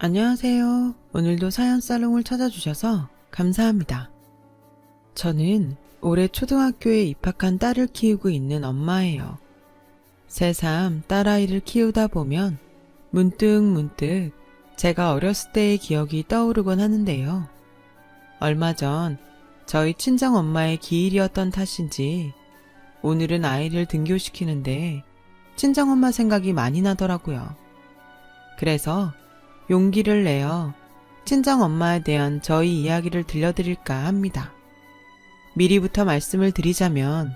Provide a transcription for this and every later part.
안녕하세요. 오늘도 사연 살롱을 찾아주셔서 감사합니다. 저는 올해 초등학교에 입학한 딸을 키우고 있는 엄마예요. 새삼 딸아이를 키우다 보면 문득 제가 어렸을 때의 기억이 떠오르곤 하는데요. 얼마 전 저희 친정엄마의 기일이었던 탓인지 오늘은 아이를 등교시키는데 친정엄마 생각이 많이 나더라고요. 그래서 용기를 내어 친정엄마에 대한 저희 이야기를 들려드릴까 합니다. 미리부터 말씀을 드리자면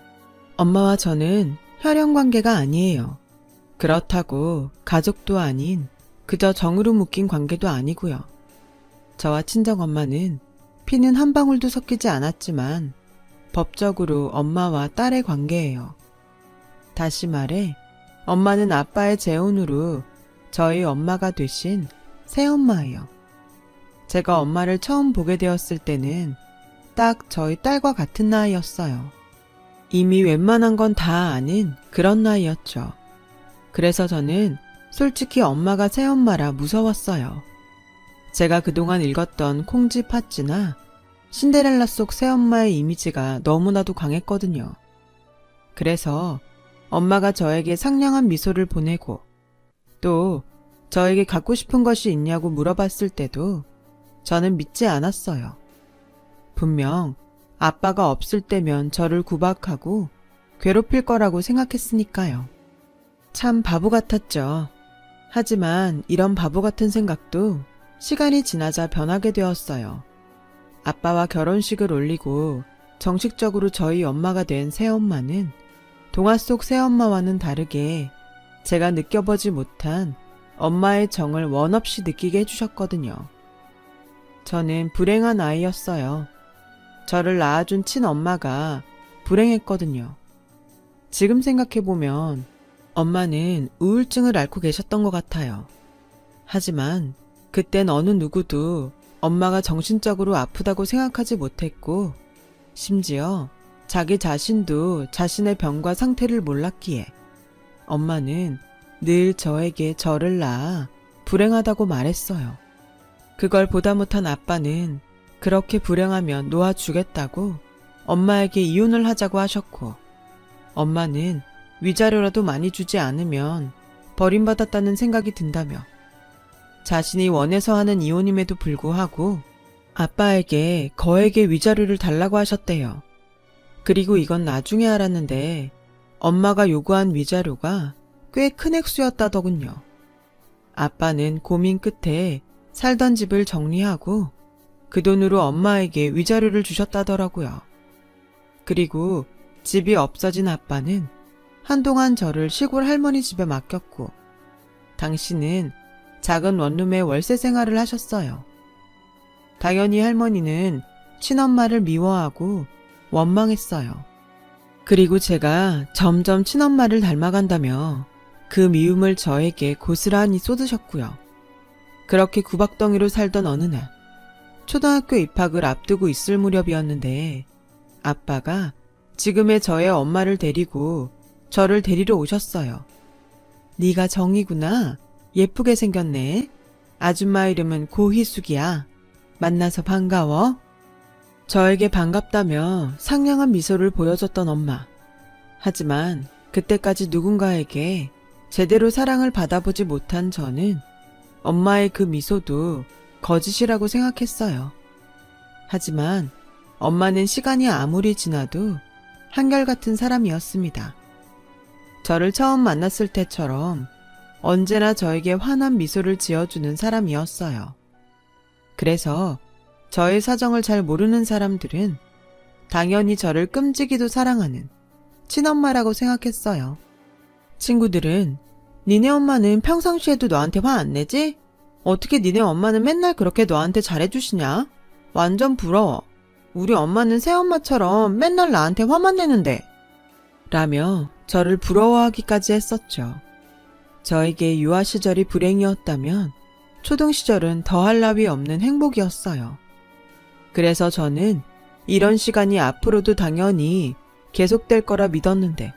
엄마와 저는 혈연관계가 아니에요. 그렇다고 가족도 아닌 그저 정으로 묶인 관계도 아니고요. 저와 친정엄마는 피는 한 방울도 섞이지 않았지만 법적으로 엄마와 딸의 관계예요. 다시 말해 엄마는 아빠의 재혼으로 저희 엄마가 되신 새엄마예요. 제가 엄마를 처음 보게 되었을 때는 딱 저희 딸과 같은 나이였어요. 이미 웬만한 건 다 아는 그런 나이였죠. 그래서 저는 솔직히 엄마가 새엄마라 무서웠어요. 제가 그동안 읽었던 콩쥐 팥쥐나 신데렐라 속 새엄마의 이미지가 너무나도 강했거든요. 그래서 엄마가 저에게 상냥한 미소를 보내고 또 저에게 갖고 싶은 것이 있냐고 물어봤을 때도 저는 믿지 않았어요. 분명 아빠가 없을 때면 저를 구박하고 괴롭힐 거라고 생각했으니까요. 참 바보 같았죠. 하지만 이런 바보 같은 생각도 시간이 지나자 변하게 되었어요. 아빠와 결혼식을 올리고 정식적으로 저희 엄마가 된 새엄마는 동화 속 새엄마와는 다르게 제가 느껴보지 못한 엄마의 정을 원없이 느끼게 해주셨거든요. 저는 불행한 아이였어요. 저를 낳아준 친엄마가 불행했거든요. 지금 생각해보면 엄마는 우울증을 앓고 계셨던 것 같아요. 하지만 그땐 어느 누구도 엄마가 정신적으로 아프다고 생각하지 못했고 심지어 자기 자신도 자신의 병과 상태를 몰랐기에 엄마는 늘 저에게 저를 낳아 불행하다고 말했어요. 그걸 보다 못한 아빠는 그렇게 불행하면 놓아주겠다고 엄마에게 이혼을 하자고 하셨고 엄마는 위자료라도 많이 주지 않으면 버림받았다는 생각이 든다며 자신이 원해서 하는 이혼임에도 불구하고 아빠에게 거액의 위자료를 달라고 하셨대요. 그리고 이건 나중에 알았는데 엄마가 요구한 위자료가 꽤 큰 액수였다더군요. 아빠는 고민 끝에 살던 집을 정리하고 그 돈으로 엄마에게 위자료를 주셨다더라고요. 그리고 집이 없어진 아빠는 한동안 저를 시골 할머니 집에 맡겼고 당신은 작은 원룸에 월세 생활을 하셨어요. 당연히 할머니는 친엄마를 미워하고 원망했어요. 그리고 제가 점점 친엄마를 닮아간다며 그 미움을 저에게 고스란히 쏟으셨고요. 그렇게 구박덩이로 살던 어느 날 초등학교 입학을 앞두고 있을 무렵이었는데 아빠가 지금의 저의 엄마를 데리고 저를 데리러 오셨어요. 네가 정이구나. 예쁘게 생겼네. 아줌마 이름은 고희숙이야. 만나서 반가워. 저에게 반갑다며 상냥한 미소를 보여줬던 엄마. 하지만 그때까지 누군가에게 제대로 사랑을 받아보지 못한 저는 엄마의 그 미소도 거짓이라고 생각했어요. 하지만 엄마는 시간이 아무리 지나도 한결같은 사람이었습니다. 저를 처음 만났을 때처럼 언제나 저에게 환한 미소를 지어주는 사람이었어요. 그래서 저의 사정을 잘 모르는 사람들은 당연히 저를 끔찍이도 사랑하는 친엄마라고 생각했어요. 친구들은 니네 엄마는 평상시에도 너한테 화 안 내지? 어떻게 니네 엄마는 맨날 그렇게 너한테 잘해주시냐? 완전 부러워. 우리 엄마는 새엄마처럼 맨날 나한테 화만 내는데. 라며 저를 부러워하기까지 했었죠. 저에게 유아 시절이 불행이었다면 초등 시절은 더할 나위 없는 행복이었어요. 그래서 저는 이런 시간이 앞으로도 당연히 계속될 거라 믿었는데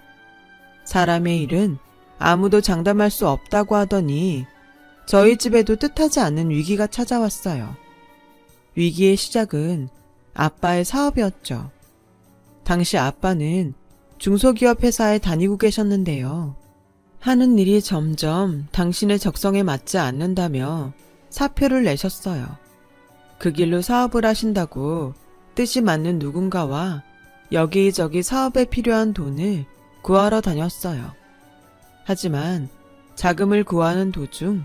사람의 일은 아무도 장담할 수 없다고 하더니 저희 집에도 뜻하지 않은 위기가 찾아왔어요. 위기의 시작은 아빠의 사업이었죠. 당시 아빠는 중소기업 회사에 다니고 계셨는데요. 하는 일이 점점 당신의 적성에 맞지 않는다며 사표를 내셨어요. 그 길로 사업을 하신다고 뜻이 맞는 누군가와 여기저기 사업에 필요한 돈을 구하러 다녔어요. 하지만 자금을 구하는 도중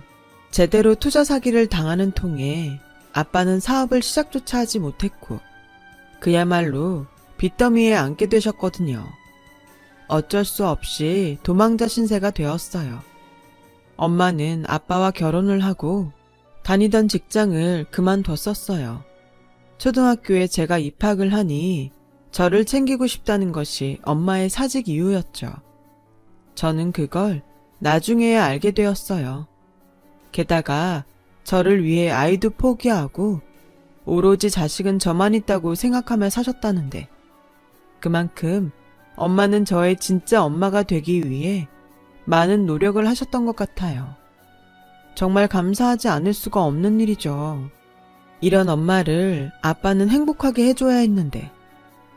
제대로 투자 사기를 당하는 통에 아빠는 사업을 시작조차 하지 못했고 그야말로 빚더미에 앉게 되셨거든요. 어쩔 수 없이 도망자 신세가 되었어요. 엄마는 아빠와 결혼을 하고 다니던 직장을 그만뒀었어요. 초등학교에 제가 입학을 하니 저를 챙기고 싶다는 것이 엄마의 사직 이유였죠. 저는 그걸 나중에야 알게 되었어요. 게다가 저를 위해 아이도 포기하고 오로지 자식은 저만 있다고 생각하며 사셨다는데 그만큼 엄마는 저의 진짜 엄마가 되기 위해 많은 노력을 하셨던 것 같아요. 정말 감사하지 않을 수가 없는 일이죠. 이런 엄마를 아빠는 행복하게 해줘야 했는데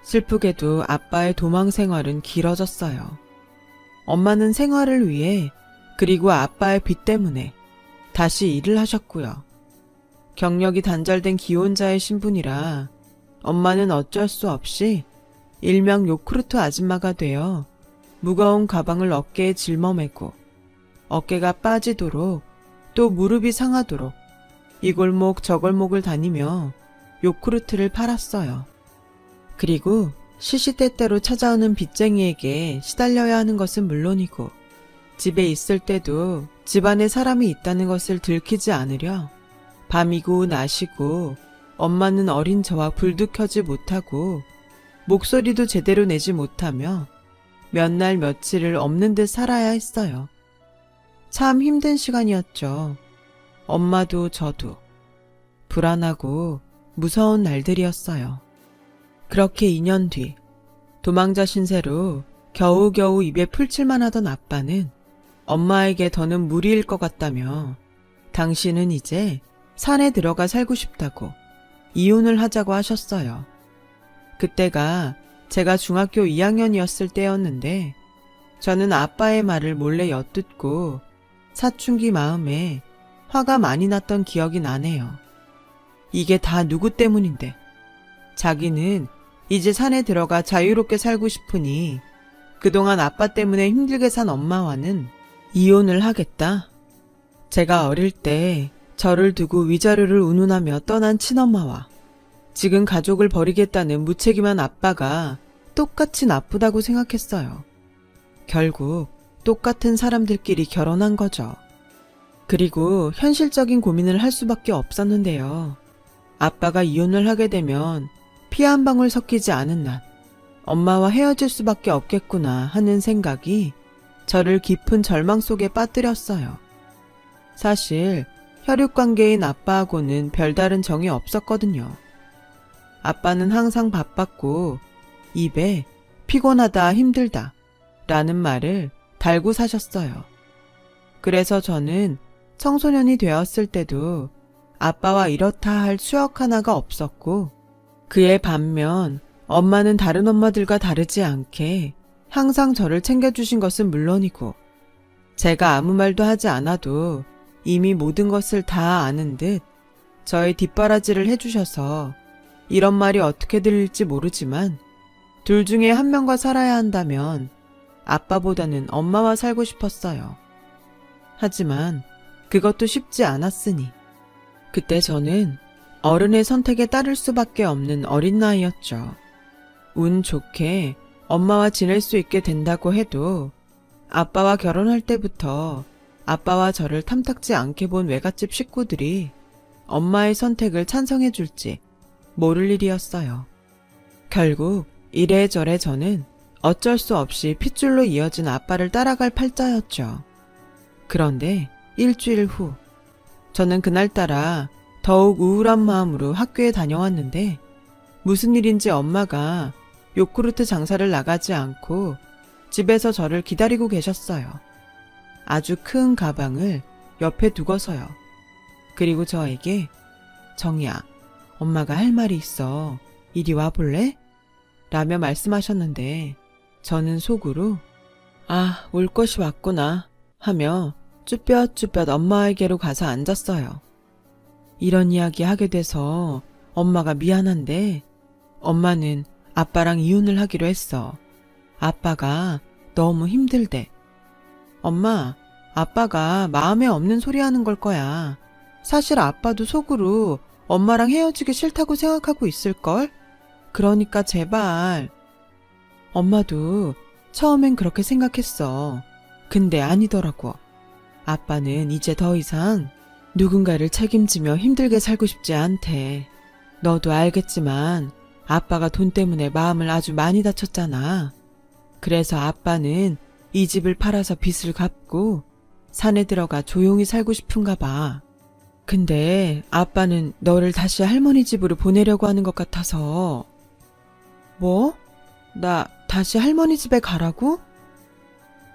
슬프게도 아빠의 도망 생활은 길어졌어요. 엄마는 생활을 위해 그리고 아빠의 빚 때문에 다시 일을 하셨고요. 경력이 단절된 기혼자의 신분이라 엄마는 어쩔 수 없이 일명 요크루트 아줌마가 되어 무거운 가방을 어깨에 짊어매고 어깨가 빠지도록 또 무릎이 상하도록 이 골목 저 골목을 다니며 요크루트를 팔았어요. 그리고 시시때때로 찾아오는 빚쟁이에게 시달려야 하는 것은 물론이고 집에 있을 때도 집안에 사람이 있다는 것을 들키지 않으려 밤이고 낮이고 엄마는 어린 저와 불도 켜지 못하고 목소리도 제대로 내지 못하며 몇 날 며칠을 없는 듯 살아야 했어요. 참 힘든 시간이었죠. 엄마도 저도 불안하고 무서운 날들이었어요. 그렇게 2년 뒤 도망자 신세로 겨우겨우 입에 풀칠만 하던 아빠는 엄마에게 더는 무리일 것 같다며 당신은 이제 산에 들어가 살고 싶다고 이혼을 하자고 하셨어요. 그때가 제가 중학교 2학년이었을 때였는데 저는 아빠의 말을 몰래 엿듣고 사춘기 마음에 화가 많이 났던 기억이 나네요. 이게 다 누구 때문인데 자기는 이제 산에 들어가 자유롭게 살고 싶으니 그동안 아빠 때문에 힘들게 산 엄마와는 이혼을 하겠다. 제가 어릴 때 저를 두고 위자료를 운운하며 떠난 친엄마와 지금 가족을 버리겠다는 무책임한 아빠가 똑같이 나쁘다고 생각했어요. 결국 똑같은 사람들끼리 결혼한 거죠. 그리고 현실적인 고민을 할 수밖에 없었는데요. 아빠가 이혼을 하게 되면 피 한 방울 섞이지 않은 한 엄마와 헤어질 수밖에 없겠구나 하는 생각이 저를 깊은 절망 속에 빠뜨렸어요. 사실 혈육관계인 아빠하고는 별다른 정이 없었거든요. 아빠는 항상 바빴고 입에 피곤하다 힘들다 라는 말을 달고 사셨어요. 그래서 저는 청소년이 되었을 때도 아빠와 이렇다 할 추억 하나가 없었고 그에 반면 엄마는 다른 엄마들과 다르지 않게 항상 저를 챙겨주신 것은 물론이고 제가 아무 말도 하지 않아도 이미 모든 것을 다 아는 듯 저의 뒷바라지를 해주셔서 이런 말이 어떻게 들릴지 모르지만 둘 중에 한 명과 살아야 한다면 아빠보다는 엄마와 살고 싶었어요. 하지만 그것도 쉽지 않았으니 그때 저는 어른의 선택에 따를 수밖에 없는 어린 나이였죠. 운 좋게 엄마와 지낼 수 있게 된다고 해도 아빠와 결혼할 때부터 아빠와 저를 탐탁지 않게 본 외갓집 식구들이 엄마의 선택을 찬성해 줄지 모를 일이었어요. 결국 이래저래 저는 어쩔 수 없이 핏줄로 이어진 아빠를 따라갈 팔자였죠. 그런데 일주일 후 저는 그날따라 더욱 우울한 마음으로 학교에 다녀왔는데 무슨 일인지 엄마가 요크루트 장사를 나가지 않고 집에서 저를 기다리고 계셨어요. 아주 큰 가방을 옆에 두고서요. 그리고 저에게 정이야, 엄마가 할 말이 있어. 이리 와볼래? 라며 말씀하셨는데 저는 속으로 아, 올 것이 왔구나 하며 쭈뼛쭈뼛 엄마에게로 가서 앉았어요. 이런 이야기 하게 돼서 엄마가 미안한데 엄마는 아빠랑 이혼을 하기로 했어. 아빠가 너무 힘들대. 엄마, 아빠가 마음에 없는 소리 하는 걸 거야. 사실 아빠도 속으로 엄마랑 헤어지기 싫다고 생각하고 있을걸? 그러니까 제발. 엄마도 처음엔 그렇게 생각했어. 근데 아니더라고. 아빠는 이제 더 이상 누군가를 책임지며 힘들게 살고 싶지 않대. 너도 알겠지만 아빠가 돈 때문에 마음을 아주 많이 다쳤잖아. 그래서 아빠는 이 집을 팔아서 빚을 갚고 산에 들어가 조용히 살고 싶은가 봐. 근데 아빠는 너를 다시 할머니 집으로 보내려고 하는 것 같아서. 뭐? 나 다시 할머니 집에 가라고?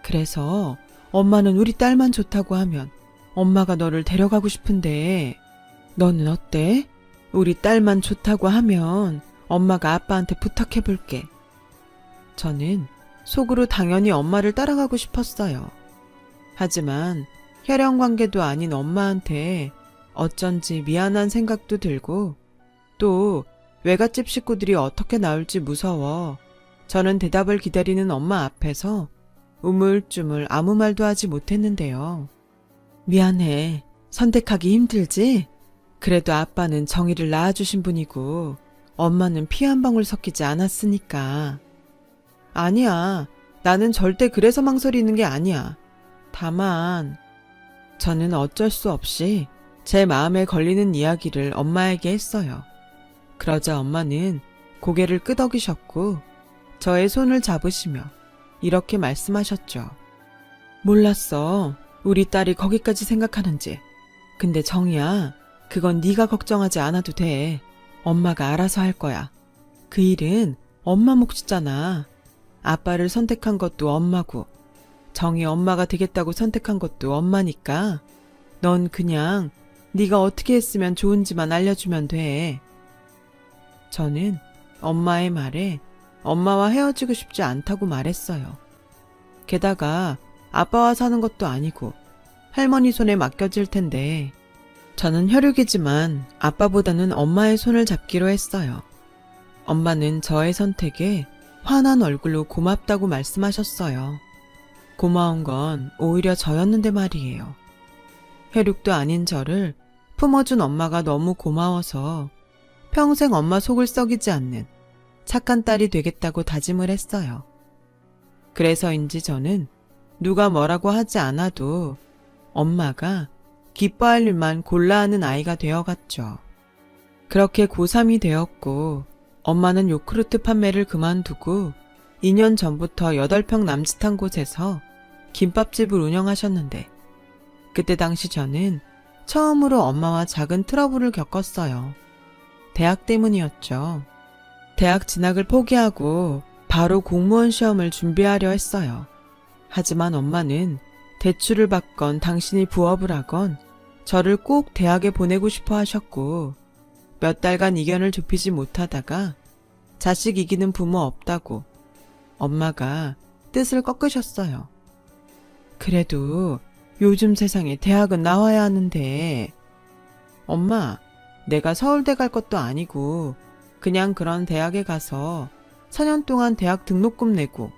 그래서 엄마는 우리 딸만 좋다고 하면 엄마가 너를 데려가고 싶은데 너는 어때? 우리 딸만 좋다고 하면 엄마가 아빠한테 부탁해볼게. 저는 속으로 당연히 엄마를 따라가고 싶었어요. 하지만 혈연관계도 아닌 엄마한테 어쩐지 미안한 생각도 들고 또 외갓집 식구들이 어떻게 나올지 무서워 저는 대답을 기다리는 엄마 앞에서 우물쭈물 아무 말도 하지 못했는데요. 미안해. 선택하기 힘들지? 그래도 아빠는 정이를 낳아주신 분이고 엄마는 피 한 방울 섞이지 않았으니까. 아니야. 나는 절대 그래서 망설이는 게 아니야. 다만 저는 어쩔 수 없이 제 마음에 걸리는 이야기를 엄마에게 했어요. 그러자 엄마는 고개를 끄덕이셨고 저의 손을 잡으시며 이렇게 말씀하셨죠. 몰랐어. 우리 딸이 거기까지 생각하는지. 근데 정이야, 그건 네가 걱정하지 않아도 돼. 엄마가 알아서 할 거야. 그 일은 엄마 몫이잖아. 아빠를 선택한 것도 엄마고 정이 엄마가 되겠다고 선택한 것도 엄마니까 넌 그냥 네가 어떻게 했으면 좋은지만 알려주면 돼. 저는 엄마의 말에 엄마와 헤어지고 싶지 않다고 말했어요. 게다가 아빠와 사는 것도 아니고 할머니 손에 맡겨질 텐데 저는 혈육이지만 아빠보다는 엄마의 손을 잡기로 했어요. 엄마는 저의 선택에 환한 얼굴로 고맙다고 말씀하셨어요. 고마운 건 오히려 저였는데 말이에요. 혈육도 아닌 저를 품어준 엄마가 너무 고마워서 평생 엄마 속을 썩이지 않는 착한 딸이 되겠다고 다짐을 했어요. 그래서인지 저는 누가 뭐라고 하지 않아도 엄마가 기뻐할 일만 골라 하는 아이가 되어갔죠. 그렇게 고3이 되었고 엄마는 요크루트 판매를 그만두고 2년 전부터 8평 남짓한 곳에서 김밥집을 운영하셨는데 그때 당시 저는 처음으로 엄마와 작은 트러블을 겪었어요. 대학 때문이었죠. 대학 진학을 포기하고 바로 공무원 시험을 준비하려 했어요. 하지만 엄마는 대출을 받건 당신이 부업을 하건 저를 꼭 대학에 보내고 싶어 하셨고 몇 달간 이견을 좁히지 못하다가 자식 이기는 부모 없다고 엄마가 뜻을 꺾으셨어요. 그래도 요즘 세상에 대학은 나와야 하는데 엄마, 내가 서울대 갈 것도 아니고 그냥 그런 대학에 가서 4년 동안 대학 등록금 내고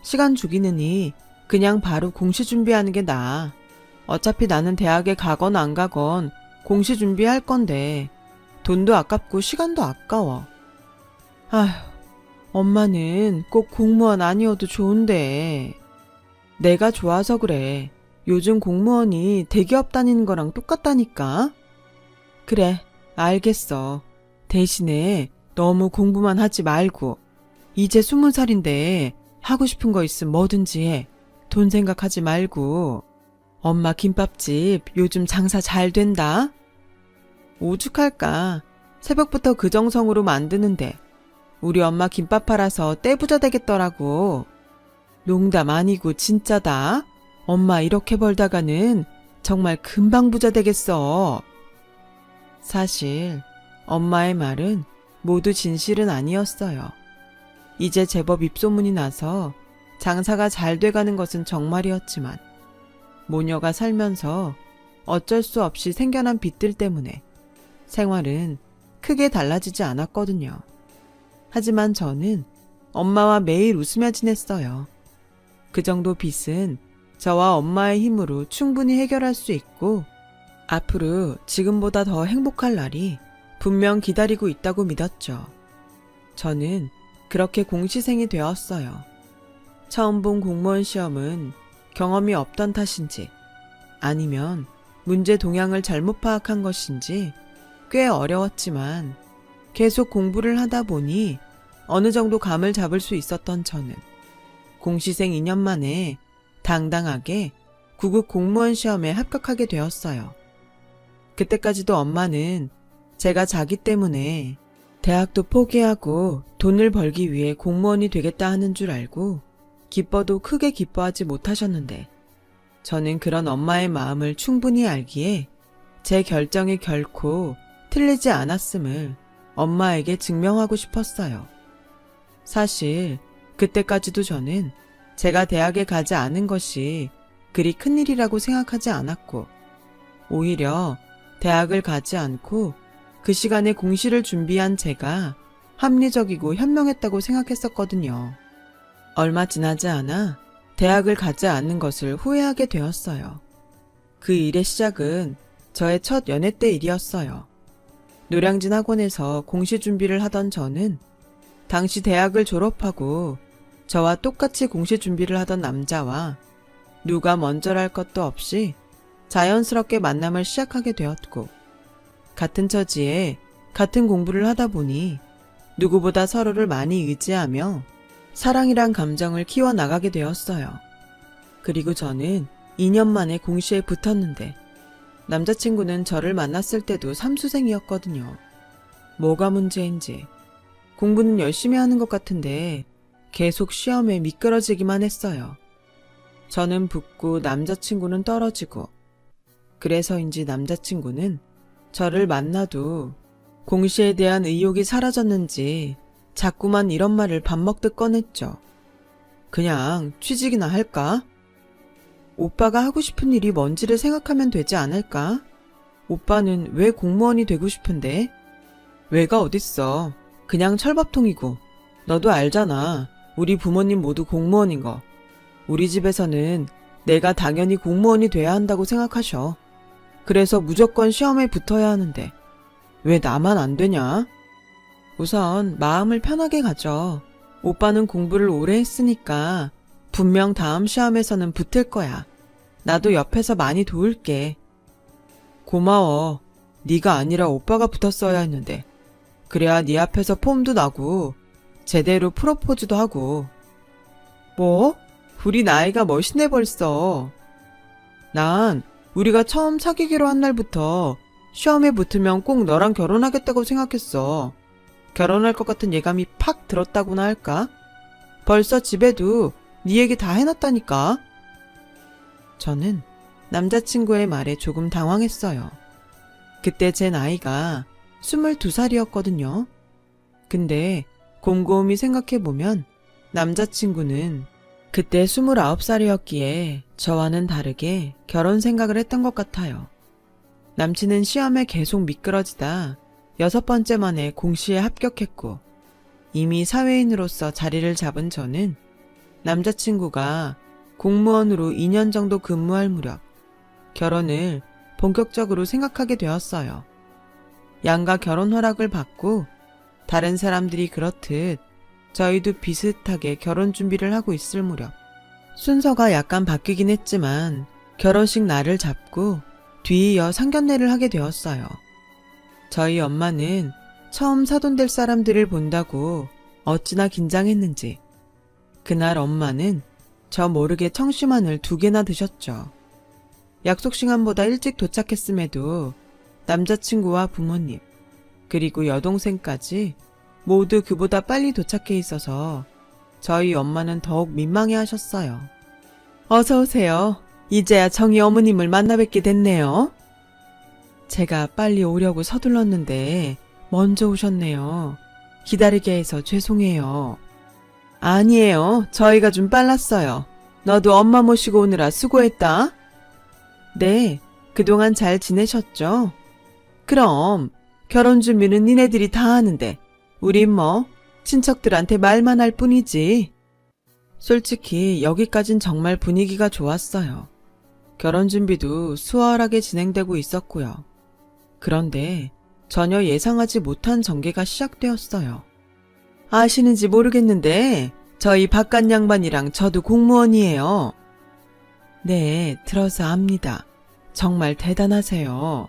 시간 죽이느니 그냥 바로 공시 준비하는 게 나아. 어차피 나는 대학에 가건 안 가건 공시 준비할 건데 돈도 아깝고 시간도 아까워. 아휴, 엄마는 꼭 공무원 아니어도 좋은데. 내가 좋아서 그래. 요즘 공무원이 대기업 다니는 거랑 똑같다니까. 그래, 알겠어. 대신에 너무 공부만 하지 말고 이제 20살인데 하고 싶은 거 있으면 뭐든지 해. 돈 생각하지 말고. 엄마 김밥집 요즘 장사 잘 된다. 오죽할까. 새벽부터 그 정성으로 만드는데 우리 엄마 김밥 팔아서 떼부자 되겠더라고. 농담 아니고 진짜다. 엄마 이렇게 벌다가는 정말 금방 부자 되겠어. 사실 엄마의 말은 모두 진실은 아니었어요. 이제 제법 입소문이 나서 장사가 잘 돼가는 것은 정말이었지만 모녀가 살면서 어쩔 수 없이 생겨난 빚들 때문에 생활은 크게 달라지지 않았거든요. 하지만 저는 엄마와 매일 웃으며 지냈어요. 그 정도 빚은 저와 엄마의 힘으로 충분히 해결할 수 있고 앞으로 지금보다 더 행복할 날이 분명 기다리고 있다고 믿었죠. 저는 그렇게 공시생이 되었어요. 처음 본 공무원 시험은 경험이 없던 탓인지 아니면 문제 동향을 잘못 파악한 것인지 꽤 어려웠지만 계속 공부를 하다 보니 어느 정도 감을 잡을 수 있었던 저는 공시생 2년 만에 당당하게 9급 공무원 시험에 합격하게 되었어요. 그때까지도 엄마는 제가 자기 때문에 대학도 포기하고 돈을 벌기 위해 공무원이 되겠다 하는 줄 알고 기뻐도 크게 기뻐하지 못하셨는데 저는 그런 엄마의 마음을 충분히 알기에 제 결정이 결코 틀리지 않았음을 엄마에게 증명하고 싶었어요. 사실 그때까지도 저는 제가 대학에 가지 않은 것이 그리 큰일이라고 생각하지 않았고 오히려 대학을 가지 않고 그 시간에 공시를 준비한 제가 합리적이고 현명했다고 생각했었거든요. 얼마 지나지 않아 대학을 가지 않는 것을 후회하게 되었어요. 그 일의 시작은 저의 첫 연애 때 일이었어요. 노량진 학원에서 공시 준비를 하던 저는 당시 대학을 졸업하고 저와 똑같이 공시 준비를 하던 남자와 누가 먼저랄 것도 없이 자연스럽게 만남을 시작하게 되었고 같은 처지에 같은 공부를 하다 보니 누구보다 서로를 많이 의지하며 사랑이란 감정을 키워나가게 되었어요. 그리고 저는 2년 만에 공시에 붙었는데 남자친구는 저를 만났을 때도 삼수생이었거든요. 뭐가 문제인지 공부는 열심히 하는 것 같은데 계속 시험에 미끄러지기만 했어요. 저는 붙고 남자친구는 떨어지고 그래서인지 남자친구는 저를 만나도 공시에 대한 의욕이 사라졌는지 자꾸만 이런 말을 밥 먹듯 꺼냈죠. 그냥 취직이나 할까? 오빠가 하고 싶은 일이 뭔지를 생각하면 되지 않을까? 오빠는 왜 공무원이 되고 싶은데? 왜가 어딨어. 그냥 철밥통이고. 너도 알잖아. 우리 부모님 모두 공무원인 거. 우리 집에서는 내가 당연히 공무원이 돼야 한다고 생각하셔. 그래서 무조건 시험에 붙어야 하는데 왜 나만 안 되냐? 우선 마음을 편하게 가져. 오빠는 공부를 오래 했으니까 분명 다음 시험에서는 붙을 거야. 나도 옆에서 많이 도울게. 고마워. 네가 아니라 오빠가 붙었어야 했는데. 그래야 네 앞에서 폼도 나고 제대로 프로포즈도 하고. 뭐? 우리 나이가 멋이네 벌써. 난 우리가 처음 사귀기로 한 날부터 시험에 붙으면 꼭 너랑 결혼하겠다고 생각했어. 결혼할 것 같은 예감이 팍 들었다고나 할까? 벌써 집에도 네 얘기 다 해놨다니까. 저는 남자친구의 말에 조금 당황했어요. 그때 제 나이가 22살이었거든요. 근데 곰곰이 생각해보면 남자친구는 그때 29살이었기에 저와는 다르게 결혼 생각을 했던 것 같아요. 남친은 시험에 계속 미끄러지다 6번째 만에 공시에 합격했고 이미 사회인으로서 자리를 잡은 저는 남자친구가 공무원으로 2년 정도 근무할 무렵 결혼을 본격적으로 생각하게 되었어요. 양가 결혼 허락을 받고 다른 사람들이 그렇듯 저희도 비슷하게 결혼 준비를 하고 있을 무렵 순서가 약간 바뀌긴 했지만 결혼식 날을 잡고 뒤이어 상견례를 하게 되었어요. 저희 엄마는 처음 사돈될 사람들을 본다고 어찌나 긴장했는지 그날 엄마는 저 모르게 청심환을 2개나 드셨죠. 약속 시간보다 일찍 도착했음에도 남자친구와 부모님 그리고 여동생까지 모두 그보다 빨리 도착해 있어서 저희 엄마는 더욱 민망해 하셨어요. 어서 오세요. 이제야 정희 어머님을 만나 뵙게 됐네요. 제가 빨리 오려고 서둘렀는데 먼저 오셨네요. 기다리게 해서 죄송해요. 아니에요. 저희가 좀 빨랐어요. 너도 엄마 모시고 오느라 수고했다. 네, 그동안 잘 지내셨죠? 그럼 결혼 준비는 니네들이 다 하는데 우린 뭐 친척들한테 말만 할 뿐이지. 솔직히 여기까진 정말 분위기가 좋았어요. 결혼 준비도 수월하게 진행되고 있었고요. 그런데 전혀 예상하지 못한 전개가 시작되었어요. 아시는지 모르겠는데 저희 바깥 양반이랑 저도 공무원이에요. 네, 들어서 압니다. 정말 대단하세요.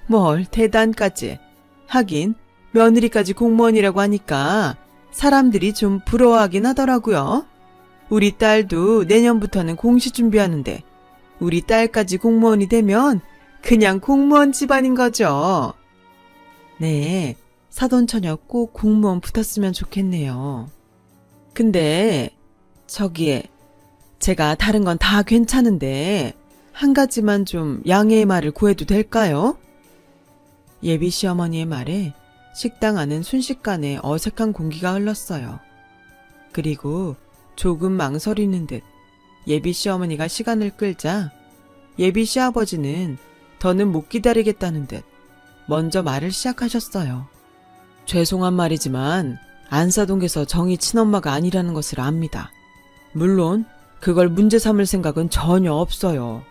뭘 대단까지. 하긴 며느리까지 공무원이라고 하니까 사람들이 좀 부러워하긴 하더라고요. 우리 딸도 내년부터는 공시 준비하는데 우리 딸까지 공무원이 되면 그냥 공무원 집안인 거죠. 네, 사돈처녀 꼭 공무원 붙었으면 좋겠네요. 근데 저기에 제가 다른 건 다 괜찮은데 한 가지만 좀 양해의 말을 구해도 될까요? 예비 시어머니의 말에 식당 안은 순식간에 어색한 공기가 흘렀어요. 그리고 조금 망설이는 듯 예비 시어머니가 시간을 끌자 예비 시아버지는 더는 못 기다리겠다는 듯 먼저 말을 시작하셨어요. 죄송한 말이지만 안사동에서 정희 친엄마가 아니라는 것을 압니다. 물론 그걸 문제 삼을 생각은 전혀 없어요.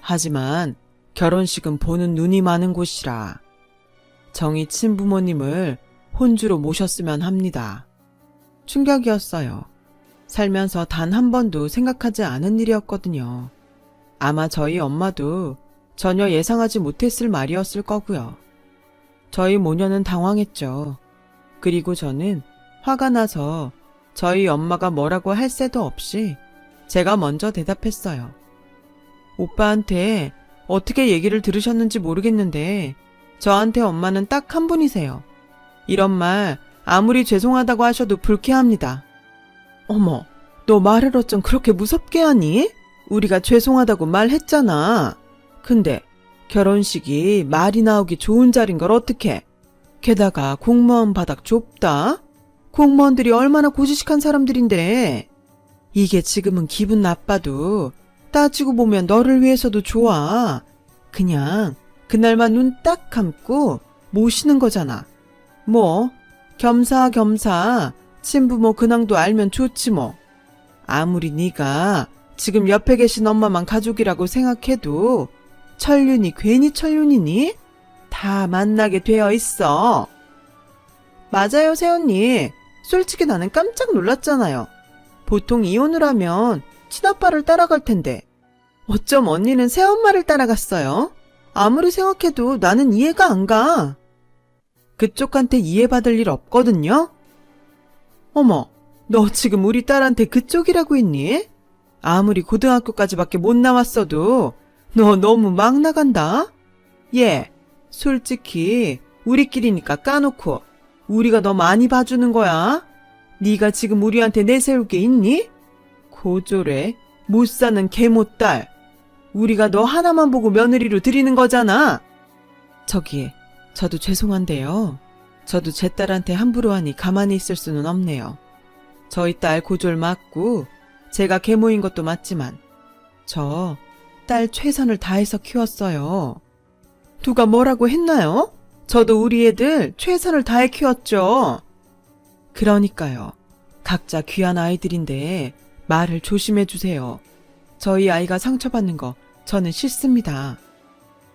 하지만 결혼식은 보는 눈이 많은 곳이라 정희 친부모님을 혼주로 모셨으면 합니다. 충격이었어요. 살면서 단 한 번도 생각하지 않은 일이었거든요. 아마 저희 엄마도 전혀 예상하지 못했을 말이었을 거고요. 저희 모녀는 당황했죠. 그리고 저는 화가 나서 저희 엄마가 뭐라고 할 새도 없이 제가 먼저 대답했어요. 오빠한테 어떻게 얘기를 들으셨는지 모르겠는데 저한테 엄마는 딱 한 분이세요. 이런 말 아무리 죄송하다고 하셔도 불쾌합니다. 어머, 너 말을 어쩜 그렇게 무섭게 하니? 우리가 죄송하다고 말했잖아. 근데 결혼식이 말이 나오기 좋은 자리인 걸 어떡해. 게다가 공무원 바닥 좁다. 공무원들이 얼마나 고지식한 사람들인데. 이게 지금은 기분 나빠도 따지고 보면 너를 위해서도 좋아. 그냥 그날만 눈 딱 감고 모시는 거잖아. 뭐 겸사겸사 친부모 근황도 알면 좋지 뭐. 아무리 네가 지금 옆에 계신 엄마만 가족이라고 생각해도 천륜이 괜히 천륜이니? 다 만나게 되어 있어. 맞아요, 새언니. 솔직히 나는 깜짝 놀랐잖아요. 보통 이혼을 하면 친아빠를 따라갈 텐데 어쩜 언니는 새엄마를 따라갔어요? 아무리 생각해도 나는 이해가 안 가. 그쪽한테 이해받을 일 없거든요? 어머, 너 지금 우리 딸한테 그쪽이라고 했니? 아무리 고등학교까지밖에 못 나왔어도 너 너무 막 나간다? 얘, 솔직히 우리끼리니까 까놓고 우리가 너 많이 봐주는 거야? 네가 지금 우리한테 내세울 게 있니? 고졸에 못 사는 개못딸. 우리가 너 하나만 보고 며느리로 드리는 거잖아. 저기, 저도 죄송한데요. 저도 제 딸한테 함부로 하니 가만히 있을 수는 없네요. 저희 딸 고졸 맞고 제가 계모인 것도 맞지만 저 딸 최선을 다해서 키웠어요. 누가 뭐라고 했나요? 저도 우리 애들 최선을 다해 키웠죠. 그러니까요. 각자 귀한 아이들인데 말을 조심해 주세요. 저희 아이가 상처받는 거 저는 싫습니다.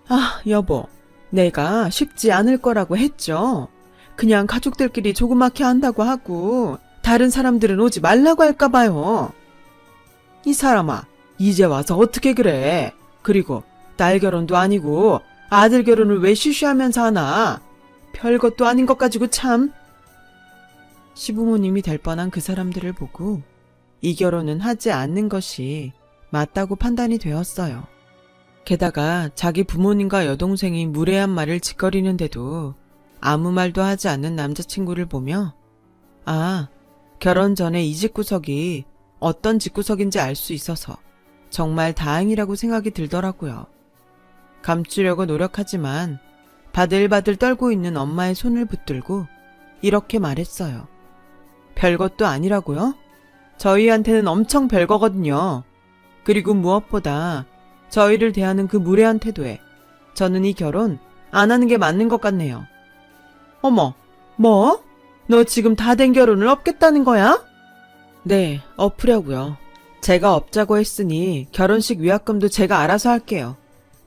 아, 여보. 내가 쉽지 않을 거라고 했죠. 그냥 가족들끼리 조그맣게 한다고 하고 다른 사람들은 오지 말라고 할까 봐요. 이 사람아, 이제 와서 어떻게 그래. 그리고 딸 결혼도 아니고 아들 결혼을 왜 쉬쉬하면서 하나. 별것도 아닌 것 가지고 참. 시부모님이 될 뻔한 그 사람들을 보고 이 결혼은 하지 않는 것이 맞다고 판단이 되었어요. 게다가 자기 부모님과 여동생이 무례한 말을 짓거리는데도 아무 말도 하지 않는 남자친구를 보며 아, 결혼 전에 이 집구석이 어떤 집구석인지 알 수 있어서 정말 다행이라고 생각이 들더라고요. 감추려고 노력하지만 바들바들 떨고 있는 엄마의 손을 붙들고 이렇게 말했어요. 별것도 아니라고요? 저희한테는 엄청 별거거든요. 그리고 무엇보다 저희를 대하는 그 무례한 태도에 저는 이 결혼 안 하는 게 맞는 것 같네요. 어머, 뭐? 너 지금 다 된 결혼을 엎겠다는 거야? 네, 엎으려고요. 제가 엎자고 했으니 결혼식 위약금도 제가 알아서 할게요.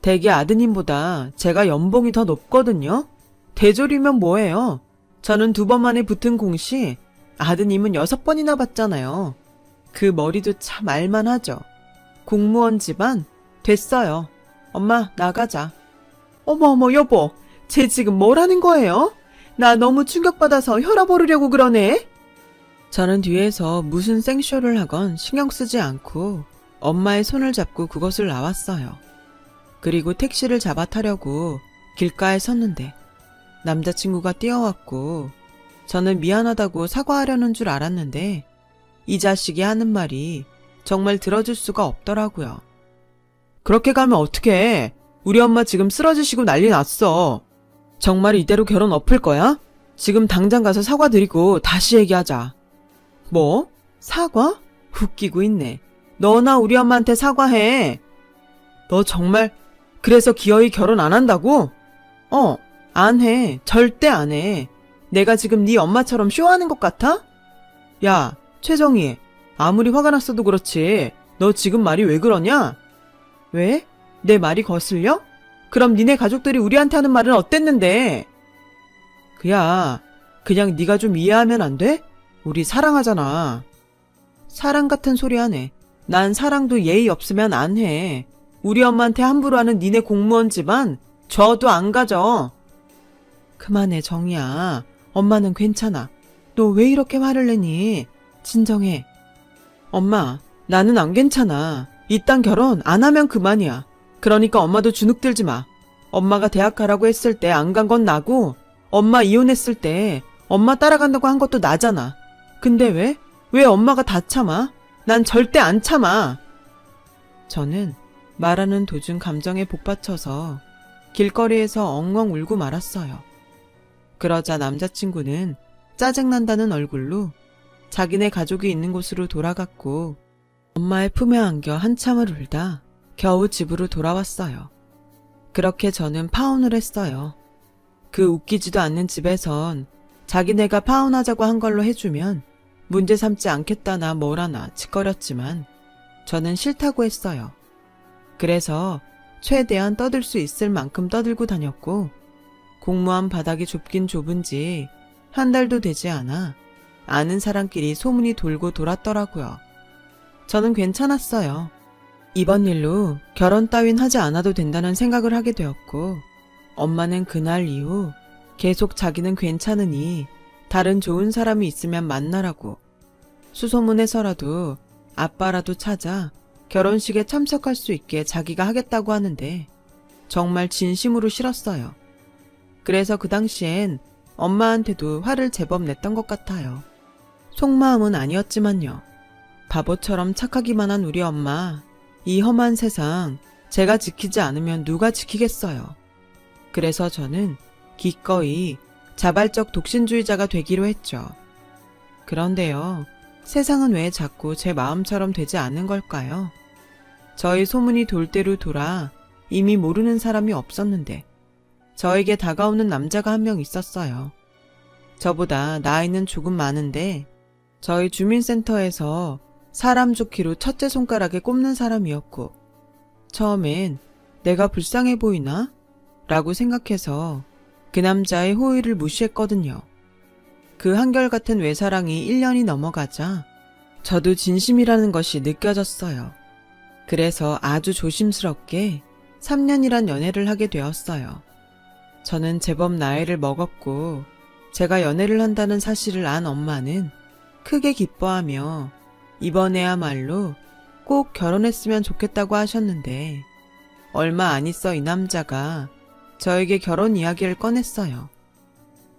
대개 아드님보다 제가 연봉이 더 높거든요. 대졸이면 뭐예요? 저는 2번 만에 붙은 공시, 아드님은 6번이나 받잖아요. 그 머리도 참 알만하죠. 공무원 집안 됐어요. 엄마 나가자. 어머 여보, 쟤 지금 뭐라는 거예요? 나 너무 충격받아서 혈압 오르려고 그러네. 저는 뒤에서 무슨 생쇼를 하건 신경 쓰지 않고 엄마의 손을 잡고 그곳을 나왔어요. 그리고 택시를 잡아 타려고 길가에 섰는데 남자친구가 뛰어왔고 저는 미안하다고 사과하려는 줄 알았는데 이 자식이 하는 말이 정말 들어줄 수가 없더라고요. 그렇게 가면 어떡해. 우리 엄마 지금 쓰러지시고 난리 났어. 정말 이대로 결혼 엎을 거야? 지금 당장 가서 사과드리고 다시 얘기하자. 뭐? 사과? 웃기고 있네. 너나 우리 엄마한테 사과해. 너 정말 그래서 기어이 결혼 안 한다고? 안 해. 절대 안 해. 내가 지금 네 엄마처럼 쇼하는 것 같아? 야, 최정희. 아무리 화가 났어도 그렇지. 너 지금 말이 왜 그러냐? 왜? 내 말이 거슬려? 그럼 니네 가족들이 우리한테 하는 말은 어땠는데? 그냥 네가 좀 이해하면 안 돼? 우리 사랑하잖아. 사랑 같은 소리 하네. 난 사랑도 예의 없으면 안 해. 우리 엄마한테 함부로 하는 니네 공무원 집안 저도 안 가져. 그만해 정이야. 엄마는 괜찮아. 너 왜 이렇게 화를 내니? 진정해. 엄마, 나는 안 괜찮아. 이딴 결혼 안 하면 그만이야. 그러니까 엄마도 주눅들지 마. 엄마가 대학 가라고 했을 때 안 간 건 나고 엄마 이혼했을 때 엄마 따라간다고 한 것도 나잖아. 근데 왜? 왜 엄마가 다 참아? 난 절대 안 참아. 저는 말하는 도중 감정에 복받쳐서 길거리에서 엉엉 울고 말았어요. 그러자 남자친구는 짜증난다는 얼굴로 자기네 가족이 있는 곳으로 돌아갔고 엄마의 품에 안겨 한참을 울다 겨우 집으로 돌아왔어요. 그렇게 저는 파혼을 했어요. 그 웃기지도 않는 집에선 자기네가 파혼하자고 한 걸로 해주면 문제 삼지 않겠다나 뭐라나 짓거렸지만 저는 싫다고 했어요. 그래서 최대한 떠들 수 있을 만큼 떠들고 다녔고 공무원 바닥이 좁긴 좁은지 한 달도 되지 않아 아는 사람끼리 소문이 돌고 돌았더라고요. 저는 괜찮았어요. 이번 일로 결혼 따윈 하지 않아도 된다는 생각을 하게 되었고 엄마는 그날 이후 계속 자기는 괜찮으니 다른 좋은 사람이 있으면 만나라고 수소문해서라도 아빠라도 찾아 결혼식에 참석할 수 있게 자기가 하겠다고 하는데 정말 진심으로 싫었어요. 그래서 그 당시엔 엄마한테도 화를 제법 냈던 것 같아요. 속마음은 아니었지만요. 바보처럼 착하기만 한 우리 엄마, 이 험한 세상 제가 지키지 않으면 누가 지키겠어요. 그래서 저는 기꺼이 자발적 독신주의자가 되기로 했죠. 그런데요, 세상은 왜 자꾸 제 마음처럼 되지 않는 걸까요? 저희 소문이 돌 대로 돌아 이미 모르는 사람이 없었는데 저에게 다가오는 남자가 한 명 있었어요. 저보다 나이는 조금 많은데 저희 주민센터에서 사람 좋기로 첫째 손가락에 꼽는 사람이었고 처음엔 내가 불쌍해 보이나? 라고 생각해서 그 남자의 호의를 무시했거든요. 그 한결같은 외사랑이 1년이 넘어가자 저도 진심이라는 것이 느껴졌어요. 그래서 아주 조심스럽게 3년이란 연애를 하게 되었어요. 저는 제법 나이를 먹었고 제가 연애를 한다는 사실을 안 엄마는 크게 기뻐하며 이번에야말로 꼭 결혼했으면 좋겠다고 하셨는데 얼마 안 있어 이 남자가 저에게 결혼 이야기를 꺼냈어요.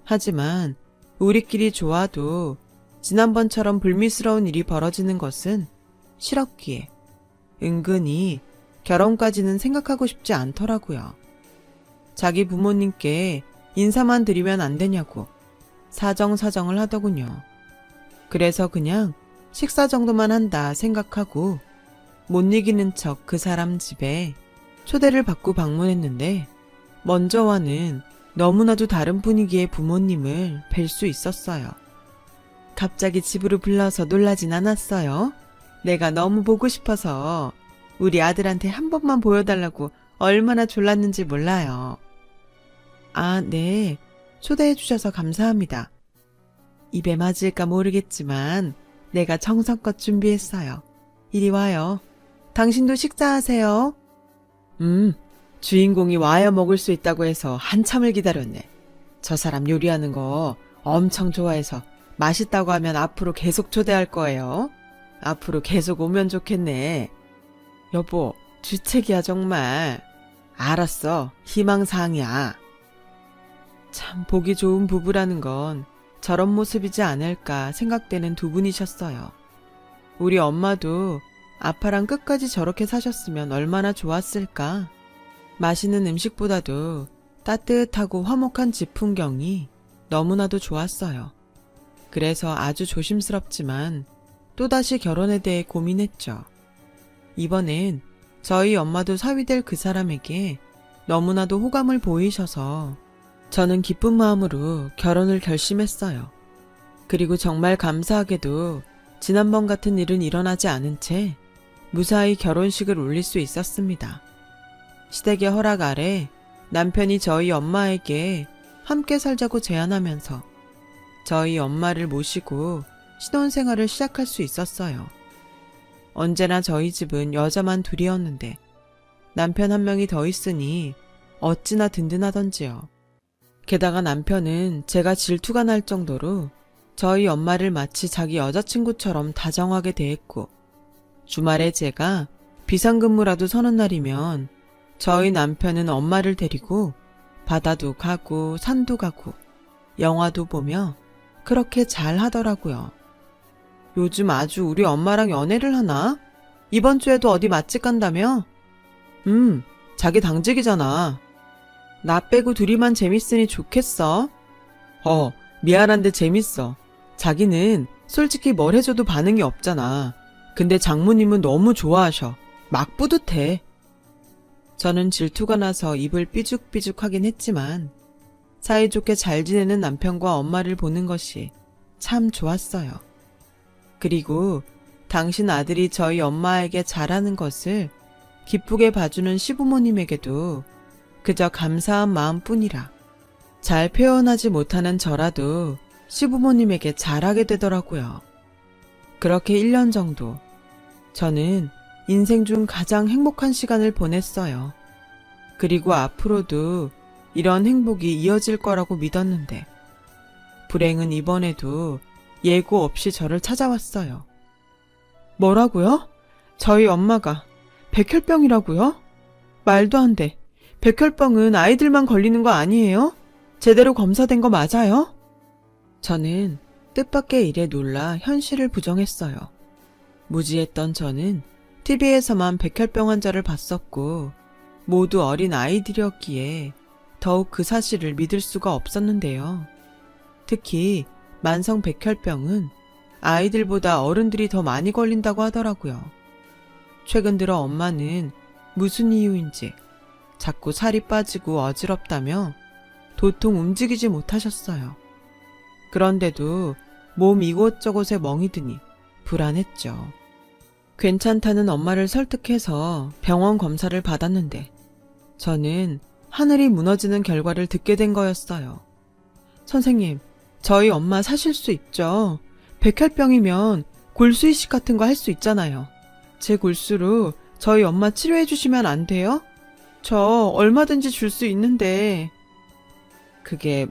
하지만 우리끼리 좋아도 지난번처럼 불미스러운 일이 벌어지는 것은 싫었기에 은근히 결혼까지는 생각하고 싶지 않더라고요. 자기 부모님께 인사만 드리면 안 되냐고 사정사정을 하더군요. 그래서 그냥 식사 정도만 한다 생각하고 못 이기는 척 그 사람 집에 초대를 받고 방문했는데 먼저와는 너무나도 다른 분위기의 부모님을 뵐 수 있었어요. 갑자기 집으로 불러서 놀라진 않았어요. 내가 너무 보고 싶어서 우리 아들한테 한 번만 보여달라고 얼마나 졸랐는지 몰라요. 아, 네. 초대해 주셔서 감사합니다. 입에 맞을까 모르겠지만 내가 정성껏 준비했어요. 이리 와요. 당신도 식사하세요. 주인공이 와야 먹을 수 있다고 해서 한참을 기다렸네. 저 사람 요리하는 거 엄청 좋아해서 맛있다고 하면 앞으로 계속 초대할 거예요. 앞으로 계속 오면 좋겠네. 여보, 주책이야 정말. 알았어, 희망사항이야. 참 보기 좋은 부부라는 건 저런 모습이지 않을까 생각되는 두 분이셨어요. 우리 엄마도 아빠랑 끝까지 저렇게 사셨으면 얼마나 좋았을까. 맛있는 음식보다도 따뜻하고 화목한 집 풍경이 너무나도 좋았어요. 그래서 아주 조심스럽지만 또다시 결혼에 대해 고민했죠. 이번엔 저희 엄마도 사위될 그 사람에게 너무나도 호감을 보이셔서 저는 기쁜 마음으로 결혼을 결심했어요. 그리고 정말 감사하게도 지난번 같은 일은 일어나지 않은 채 무사히 결혼식을 올릴 수 있었습니다. 시댁의 허락 아래 남편이 저희 엄마에게 함께 살자고 제안하면서 저희 엄마를 모시고 신혼생활을 시작할 수 있었어요. 언제나 저희 집은 여자만 둘이었는데 남편 한 명이 더 있으니 어찌나 든든하던지요. 게다가 남편은 제가 질투가 날 정도로 저희 엄마를 마치 자기 여자친구처럼 다정하게 대했고 주말에 제가 비상근무라도 서는 날이면 저희 남편은 엄마를 데리고 바다도 가고 산도 가고 영화도 보며 그렇게 잘 하더라고요. 요즘 아주 우리 엄마랑 연애를 하나? 이번 주에도 어디 맛집 간다며? 자기 당직이잖아. 나 빼고 둘이만 재밌으니 좋겠어. 미안한데 재밌어. 자기는 솔직히 뭘 해줘도 반응이 없잖아. 근데 장모님은 너무 좋아하셔. 막 뿌듯해. 저는 질투가 나서 입을 삐죽삐죽하긴 했지만 사이좋게 잘 지내는 남편과 엄마를 보는 것이 참 좋았어요. 그리고 당신 아들이 저희 엄마에게 잘하는 것을 기쁘게 봐주는 시부모님에게도 그저 감사한 마음뿐이라 잘 표현하지 못하는 저라도 시부모님에게 잘하게 되더라고요. 그렇게 1년 정도 저는 인생 중 가장 행복한 시간을 보냈어요. 그리고 앞으로도 이런 행복이 이어질 거라고 믿었는데 불행은 이번에도 예고 없이 저를 찾아왔어요. 뭐라고요? 저희 엄마가 백혈병이라고요? 말도 안 돼. 백혈병은 아이들만 걸리는 거 아니에요? 제대로 검사된 거 맞아요? 저는 뜻밖의 일에 놀라 현실을 부정했어요. 무지했던 저는 TV에서만 백혈병 환자를 봤었고 모두 어린 아이들이었기에 더욱 그 사실을 믿을 수가 없었는데요. 특히 만성 백혈병은 아이들보다 어른들이 더 많이 걸린다고 하더라고요. 최근 들어 엄마는 무슨 이유인지 자꾸 살이 빠지고 어지럽다며 도통 움직이지 못하셨어요. 그런데도 몸 이곳저곳에 멍이 드니 불안했죠. 괜찮다는 엄마를 설득해서 병원 검사를 받았는데 저는 하늘이 무너지는 결과를 듣게 된 거였어요. 선생님, 저희 엄마 사실 수 있죠? 백혈병이면 골수 이식 같은 거 할 수 있잖아요. 제 골수로 저희 엄마 치료해 주시면 안 돼요? 저 얼마든지 줄 수 있는데. 그게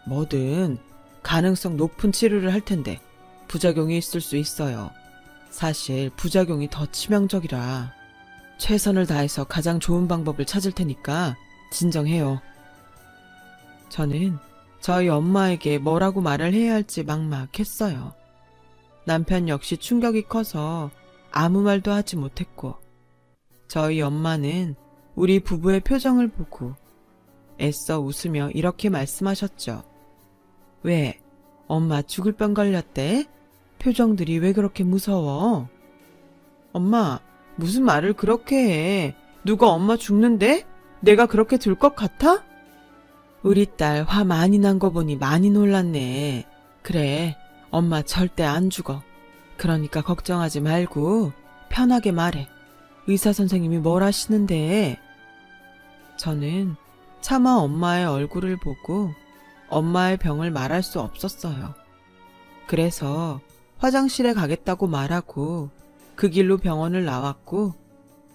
뭐든 가능성 높은 치료를 할 텐데 부작용이 있을 수 있어요. 사실 부작용이 더 치명적이라 최선을 다해서 가장 좋은 방법을 찾을 테니까 진정해요. 저는 저희 엄마에게 뭐라고 말을 해야 할지 막막했어요. 남편 역시 충격이 커서 아무 말도 하지 못했고 저희 엄마는 우리 부부의 표정을 보고 애써 웃으며 이렇게 말씀하셨죠. 왜? 엄마 죽을 병 걸렸대? 표정들이 왜 그렇게 무서워? 엄마, 무슨 말을 그렇게 해? 누가 엄마 죽는데? 내가 그렇게 들 것 같아? 우리 딸 화 많이 난 거 보니 많이 놀랐네. 그래, 엄마 절대 안 죽어. 그러니까 걱정하지 말고 편하게 말해. 의사 선생님이 뭘 하시는데? 저는 차마 엄마의 얼굴을 보고 엄마의 병을 말할 수 없었어요. 그래서 화장실에 가겠다고 말하고 그 길로 병원을 나왔고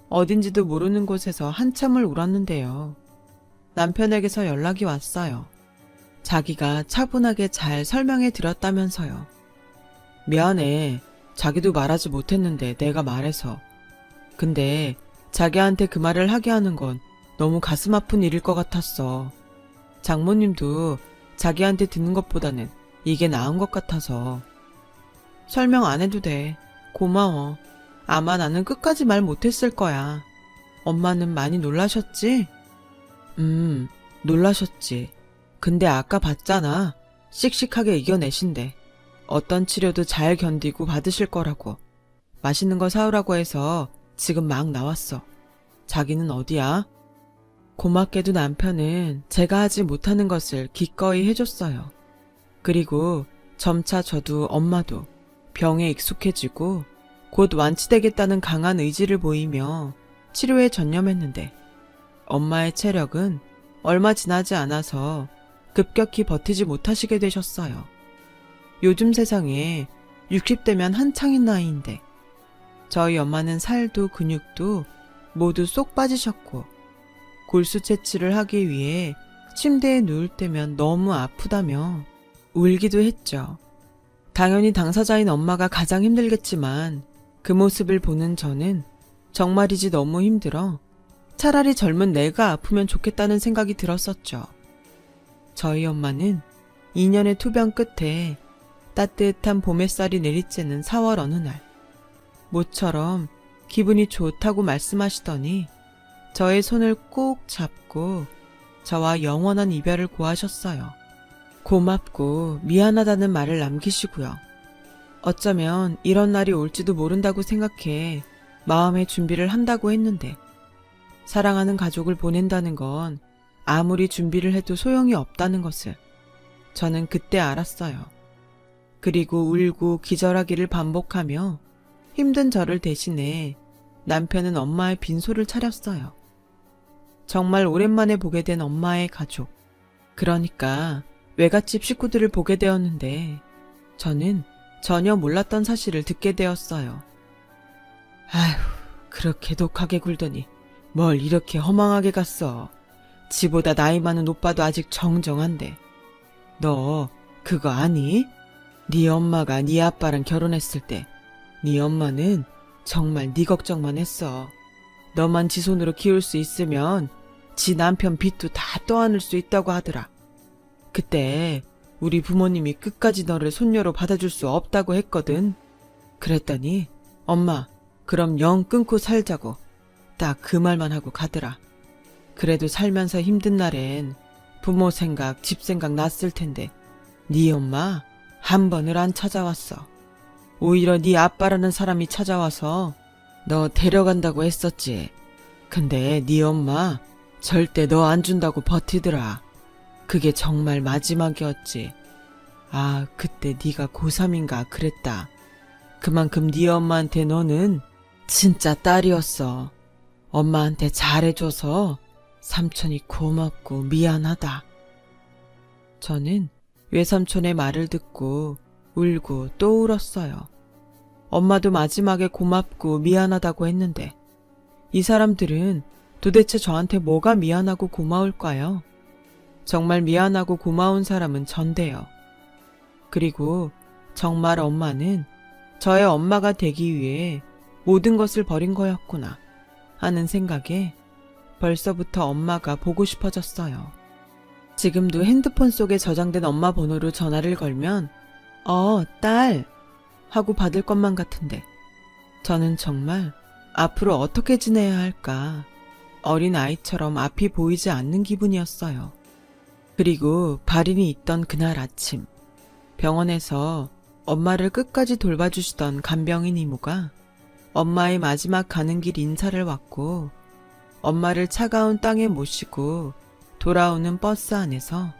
어딘지도 모르는 곳에서 한참을 울었는데요. 남편에게서 연락이 왔어요. 자기가 차분하게 잘 설명해 드렸다면서요. 미안해. 자기도 말하지 못했는데 내가 말해서. 근데 자기한테 그 말을 하게 하는 건 너무 가슴 아픈 일일 것 같았어. 장모님도 자기한테 듣는 것보다는 이게 나은 것 같아서. 설명 안 해도 돼. 고마워. 아마 나는 끝까지 말 못했을 거야. 엄마는 많이 놀라셨지? 놀라셨지. 근데 아까 봤잖아. 씩씩하게 이겨내신대. 어떤 치료도 잘 견디고 받으실 거라고. 맛있는 거 사오라고 해서 지금 막 나왔어. 자기는 어디야? 고맙게도 남편은 제가 하지 못하는 것을 기꺼이 해줬어요. 그리고 점차 저도 엄마도 병에 익숙해지고 곧 완치되겠다는 강한 의지를 보이며 치료에 전념했는데 엄마의 체력은 얼마 지나지 않아서 급격히 버티지 못하시게 되셨어요. 요즘 세상에 60대면 한창인 나이인데 저희 엄마는 살도 근육도 모두 쏙 빠지셨고 골수 채취를 하기 위해 침대에 누울 때면 너무 아프다며 울기도 했죠. 당연히 당사자인 엄마가 가장 힘들겠지만 그 모습을 보는 저는 정말이지 너무 힘들어 차라리 젊은 내가 아프면 좋겠다는 생각이 들었었죠. 저희 엄마는 2년의 투병 끝에 따뜻한 봄 햇살이 내리쬐는 4월 어느 날 모처럼 기분이 좋다고 말씀하시더니 저의 손을 꼭 잡고 저와 영원한 이별을 고하셨어요. 고맙고 미안하다는 말을 남기시고요. 어쩌면 이런 날이 올지도 모른다고 생각해 마음의 준비를 한다고 했는데 사랑하는 가족을 보낸다는 건 아무리 준비를 해도 소용이 없다는 것을 저는 그때 알았어요. 그리고 울고 기절하기를 반복하며 힘든 저를 대신해 남편은 엄마의 빈소를 차렸어요. 정말 오랜만에 보게 된 엄마의 가족. 그러니까 외갓집 식구들을 보게 되었는데 저는 전혀 몰랐던 사실을 듣게 되었어요. 아휴, 그렇게 독하게 굴더니 뭘 이렇게 허망하게 갔어. 지보다 나이 많은 오빠도 아직 정정한데. 너 그거 아니? 네 엄마가 네 아빠랑 결혼했을 때 네 엄마는 정말 네 걱정만 했어. 너만 지 손으로 키울 수 있으면 지 남편 빚도 다 떠안을 수 있다고 하더라. 그때 우리 부모님이 끝까지 너를 손녀로 받아줄 수 없다고 했거든. 그랬더니 엄마 그럼 영 끊고 살자고 딱 그 말만 하고 가더라. 그래도 살면서 힘든 날엔 부모 생각, 집 생각 났을 텐데 네 엄마 한 번을 안 찾아왔어. 오히려 네 아빠라는 사람이 찾아와서 너 데려간다고 했었지. 근데 네 엄마 절대 너 안 준다고 버티더라. 그게 정말 마지막이었지. 아, 그때 네가 고3인가 그랬다. 그만큼 네 엄마한테 너는 진짜 딸이었어. 엄마한테 잘해줘서 삼촌이 고맙고 미안하다. 저는 외삼촌의 말을 듣고 울고 또 울었어요. 엄마도 마지막에 고맙고 미안하다고 했는데 이 사람들은 도대체 저한테 뭐가 미안하고 고마울까요? 정말 미안하고 고마운 사람은 전데요. 그리고 정말 엄마는 저의 엄마가 되기 위해 모든 것을 버린 거였구나 하는 생각에 벌써부터 엄마가 보고 싶어졌어요. 지금도 핸드폰 속에 저장된 엄마 번호로 전화를 걸면 딸 하고 받을 것만 같은데 저는 정말 앞으로 어떻게 지내야 할까? 어린 아이처럼 앞이 보이지 않는 기분이었어요. 그리고 발인이 있던 그날 아침, 병원에서 엄마를 끝까지 돌봐주시던 간병인 이모가 엄마의 마지막 가는 길 인사를 왔고, 엄마를 차가운 땅에 모시고 돌아오는 버스 안에서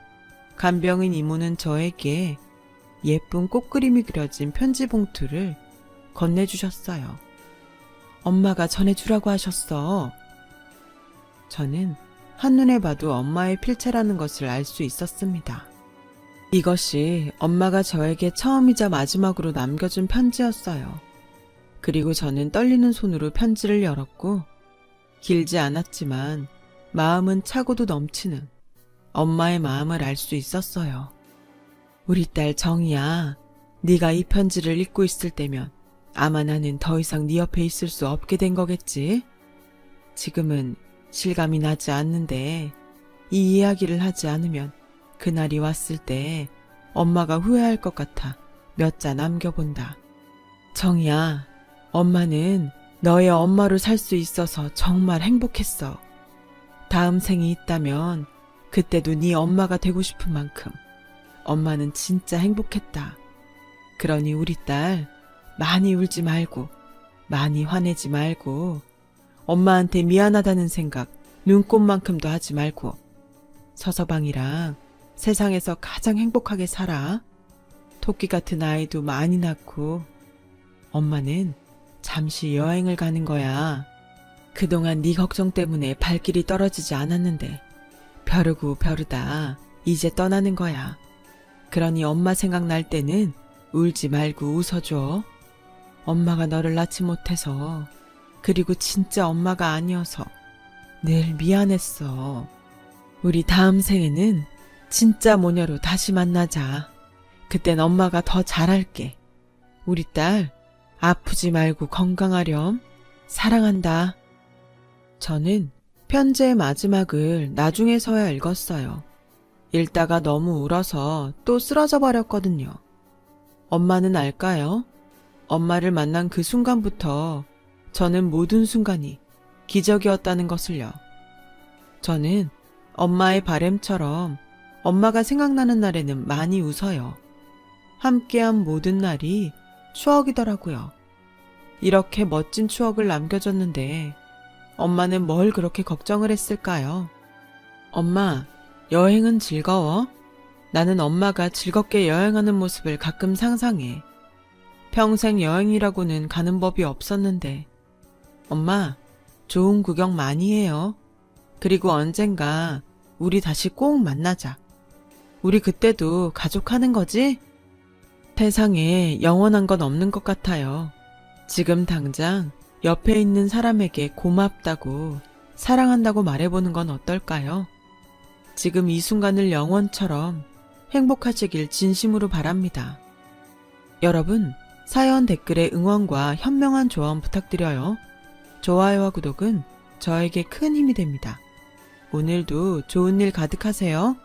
간병인 이모는 저에게 예쁜 꽃그림이 그려진 편지 봉투를 건네주셨어요. 엄마가 전해주라고 하셨어. 저는 한눈에 봐도 엄마의 필체라는 것을 알 수 있었습니다. 이것이 엄마가 저에게 처음이자 마지막으로 남겨준 편지였어요. 그리고 저는 떨리는 손으로 편지를 열었고, 길지 않았지만 마음은 차고도 넘치는 엄마의 마음을 알 수 있었어요. 우리 딸 정이야, 네가 이 편지를 읽고 있을 때면 아마 나는 더 이상 네 옆에 있을 수 없게 된 거겠지? 지금은 실감이 나지 않는데 이 이야기를 하지 않으면 그날이 왔을 때 엄마가 후회할 것 같아 몇 자 남겨본다. 정이야, 엄마는 너의 엄마로 살 수 있어서 정말 행복했어. 다음 생이 있다면 그때도 네 엄마가 되고 싶은 만큼 엄마는 진짜 행복했다. 그러니 우리 딸 많이 울지 말고 많이 화내지 말고 엄마한테 미안하다는 생각 눈꼽만큼도 하지 말고 서서방이랑 세상에서 가장 행복하게 살아. 토끼 같은 아이도 많이 낳고 엄마는 잠시 여행을 가는 거야. 그동안 네 걱정 때문에 발길이 떨어지지 않았는데 벼르고 벼르다 이제 떠나는 거야. 그러니 엄마 생각날 때는 울지 말고 웃어줘. 엄마가 너를 낳지 못해서, 그리고 진짜 엄마가 아니어서 늘 미안했어. 우리 다음 생에는 진짜 모녀로 다시 만나자. 그땐 엄마가 더 잘할게. 우리 딸 아프지 말고 건강하렴. 사랑한다. 저는 편지의 마지막을 나중에서야 읽었어요. 읽다가 너무 울어서 또 쓰러져 버렸거든요. 엄마는 알까요? 엄마를 만난 그 순간부터 저는 모든 순간이 기적이었다는 것을요. 저는 엄마의 바램처럼 엄마가 생각나는 날에는 많이 웃어요. 함께한 모든 날이 추억이더라고요. 이렇게 멋진 추억을 남겨줬는데 엄마는 뭘 그렇게 걱정을 했을까요? 엄마, 여행은 즐거워? 나는 엄마가 즐겁게 여행하는 모습을 가끔 상상해. 평생 여행이라고는 가는 법이 없었는데. 엄마, 좋은 구경 많이 해요. 그리고 언젠가 우리 다시 꼭 만나자. 우리 그때도 가족하는 거지? 세상에 영원한 건 없는 것 같아요. 지금 당장 옆에 있는 사람에게 고맙다고, 사랑한다고 말해보는 건 어떨까요? 지금 이 순간을 영원처럼 행복하시길 진심으로 바랍니다. 여러분, 사연 댓글에 응원과 현명한 조언 부탁드려요. 좋아요와 구독은 저에게 큰 힘이 됩니다. 오늘도 좋은 일 가득하세요.